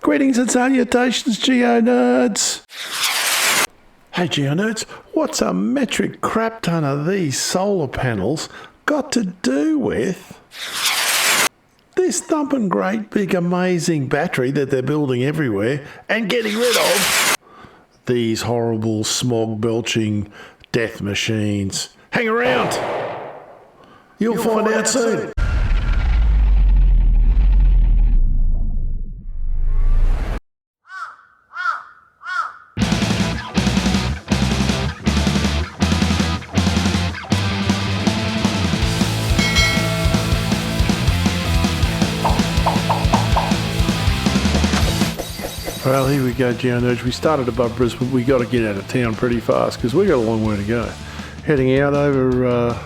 Greetings and salutations, Geo-Nerds! Hey Geo-Nerds, what's a metric crap ton of these solar panels got to do with this thumping great big amazing battery that they're building everywhere and getting rid of these horrible smog belching death machines? Hang around! You'll find out soon. Well, here we go, Geo-Nerds. We started above Brisbane. We got to get out of town pretty fast because we've got a long way to go. Heading out over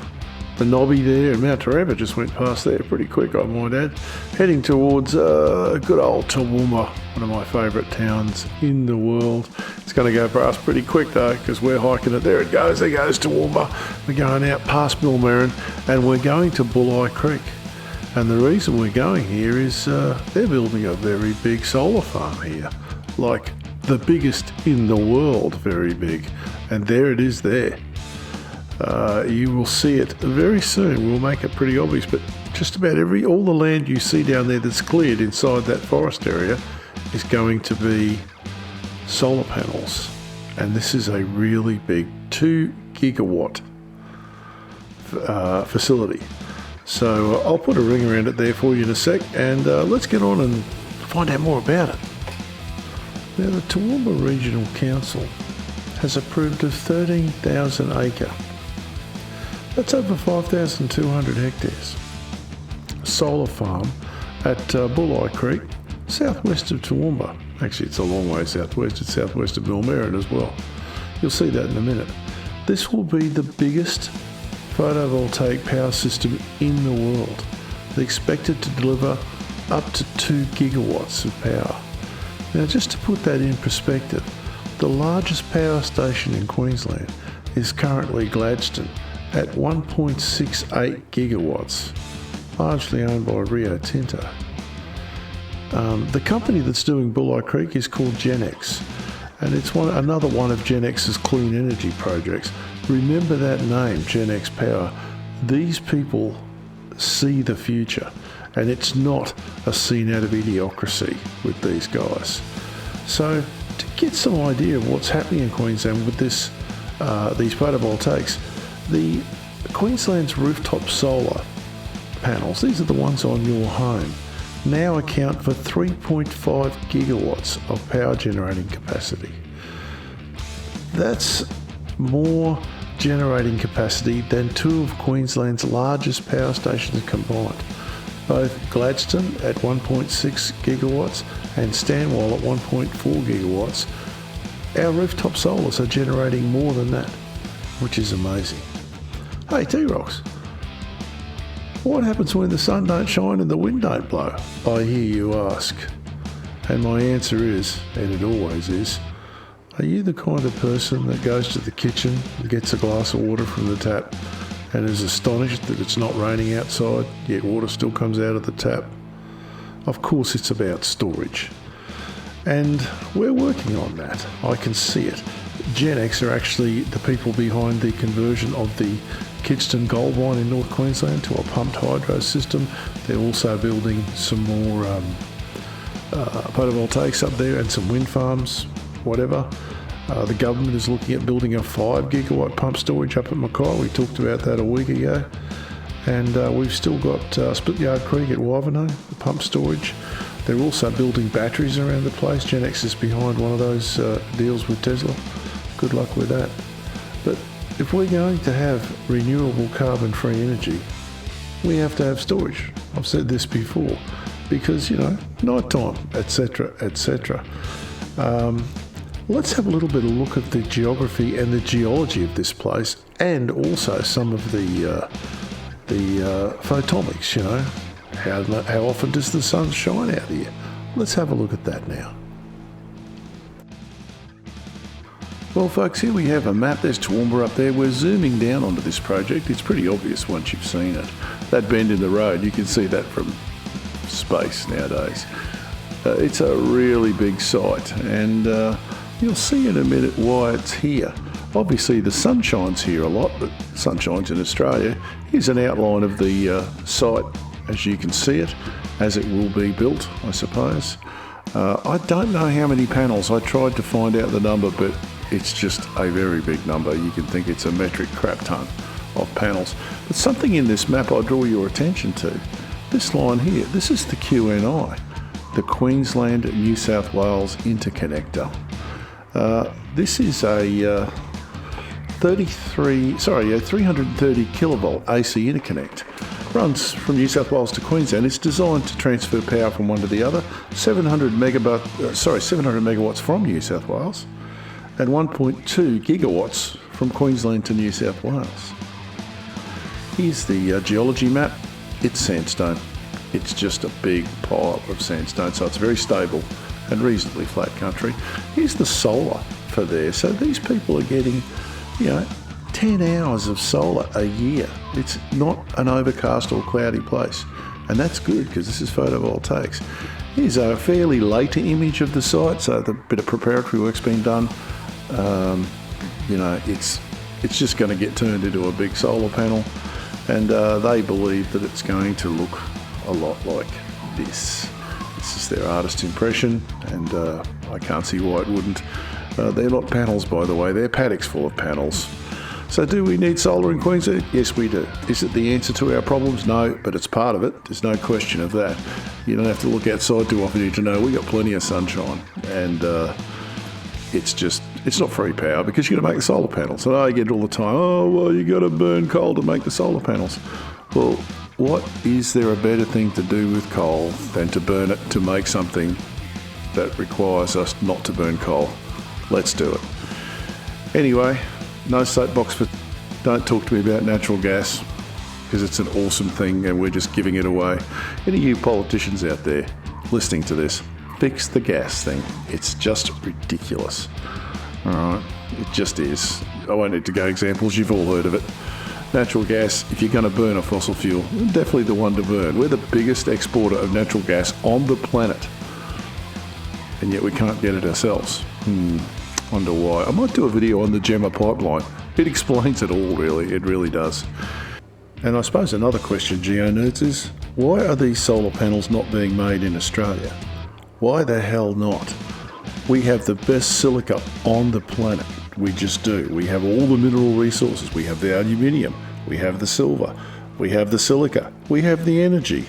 the Nobby there, and Mount Tarabba just went past there pretty quick, I might add. Heading towards good old Toowoomba, one of my favourite towns in the world. It's going to go past pretty quick though because we're hiking it. There it goes. There goes Toowoomba. We're going out past Millmerran and we're going to Bulli Creek. And the reason we're going here is they're building a very big solar farm here. Like the biggest in the world, very big. And there it is there. You will see it very soon. We'll make it pretty obvious, but just about all the land you see down there that's cleared inside that forest area is going to be solar panels. And this is a really big 2 gigawatt facility. So I'll put a ring around it there for you in a sec, and let's get on and find out more about it. Now, the Toowoomba Regional Council has approved a 13,000 acre, that's over 5,200 hectares, solar farm at Bulli Creek, southwest of Toowoomba. Actually, it's a long way southwest. It's southwest of Millmerran as well. You'll see that in a minute. This will be the biggest photovoltaic power system in the world. They're expected to deliver up to 2 gigawatts of power. Now, just to put that in perspective, the largest power station in Queensland is currently Gladstone at 1.68 gigawatts, largely owned by Rio Tinto. The company that's doing Bulli Creek is called Genex, and it's another one of Genex's clean energy projects. Remember that name, Genex Power. These people see the future, and it's not a scene out of Idiocracy with these guys. So to get some idea of what's happening in Queensland with these photovoltaics, the Queensland's rooftop solar panels, these are the ones on your home, now account for 3.5 gigawatts of power generating capacity. That's more generating capacity than 2 of Queensland's largest power stations combined. Both Gladstone at 1.6 gigawatts and Stanwell at 1.4 gigawatts. Our rooftop solars are generating more than that, which is amazing. Hey T-Rocks, what happens when the sun don't shine and the wind don't blow? I hear you ask. And my answer is, and it always is, are you the kind of person that goes to the kitchen and gets a glass of water from the tap and is astonished that it's not raining outside, yet water still comes out of the tap? Of course it's about storage. And we're working on that. I can see it. Genex are actually the people behind the conversion of the Kidston gold mine in North Queensland to a pumped hydro system. They're also building some more photovoltaics up there and some wind farms, whatever. The government is looking at building a 5 gigawatt pump storage up at Mackay. We talked about that a week ago. And we've still got Splityard Creek at Wivenhoe, the pump storage. They're also building batteries around the place. Genex is behind one of those deals with Tesla. Good luck with that. But if we're going to have renewable carbon-free energy, we have to have storage. I've said this before, because, nighttime, etc., etc. Let's have a little bit of a look at the geography and the geology of this place, and also some of the photomics, How often does the sun shine out here? Let's have a look at that now. Well folks, here we have a map. There's Toowoomba up there. We're zooming down onto this project. It's pretty obvious once you've seen it. That bend in the road, you can see that from space nowadays. It's a really big site, and you'll see in a minute why it's here. Obviously the sun shines here a lot, but sun shines in Australia. Here's an outline of the site as you can see it, as it will be built, I suppose. I don't know how many panels. I tried to find out the number, but it's just a very big number. You can think it's a metric crap ton of panels. But something in this map I draw your attention to. This line here, this is the QNI, the Queensland New South Wales Interconnector. This is a 330 kilovolt AC interconnect. Runs from New South Wales to Queensland. It's designed to transfer power from one to the other. 700 megawatts from New South Wales, and 1.2 gigawatts from Queensland to New South Wales. Here's the geology map. It's sandstone. It's just a big pile of sandstone, so it's very stable and reasonably flat country. Here's the solar for there. So these people are getting, 10 hours of solar a year. It's not an overcast or cloudy place, and that's good because this is photovoltaics. Here's a fairly later image of the site, so the bit of preparatory work's been done. It's just going to get turned into a big solar panel, and they believe that it's going to look a lot like this. This is their artist impression, and I can't see why it wouldn't. They're not panels, by the way, they're paddocks full of panels. So do we need solar in Queensland? Yes, we do. Is it the answer to our problems? No, but it's part of it. There's no question of that. You don't have to look outside too often to know we've got plenty of sunshine, and it's not free power because you've got to make the solar panels. And I get it all the time, you got to burn coal to make the solar panels. Well, what is there a better thing to do with coal than to burn it to make something that requires us not to burn coal? Let's do it. Anyway, no soapbox for don't talk to me about natural gas, because it's an awesome thing and we're just giving it away. Any of you politicians out there listening to this, fix the gas thing. It's just ridiculous. Alright, it just is. I won't need to go examples, you've all heard of it. Natural gas, if you're going to burn a fossil fuel, definitely the one to burn. We're the biggest exporter of natural gas on the planet, and yet we can't get it ourselves. Wonder why. I might do a video on the Gemma pipeline. It explains it all, really. It really does. And I suppose another question, geo-nerds, is why are these solar panels not being made in Australia? Why the hell not? We have the best silica on the planet. We just do. We have all the mineral resources. We have the aluminium. We have the silver. We have the silica. We have the energy.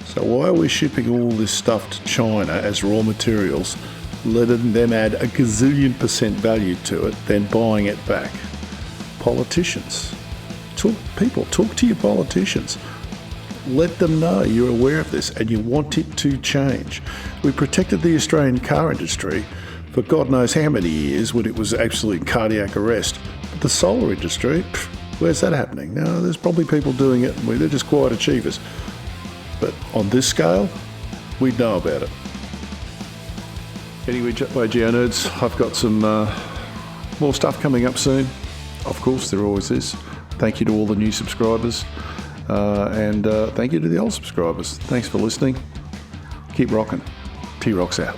So why are we shipping all this stuff to China as raw materials, letting them add a gazillion% value to it, then buying it back? Politicians. Talk to your politicians. Let them know you're aware of this and you want it to change. We protected the Australian car industry for God knows how many years when it was absolute cardiac arrest. But the solar industry, where's that happening? Now, there's probably people doing it, and they're just quiet achievers. But on this scale, we'd know about it. Anyway, geo-nerds, I've got some more stuff coming up soon. Of course, there always is. Thank you to all the new subscribers, and thank you to the old subscribers. Thanks for listening. Keep rocking. T-Rock's out.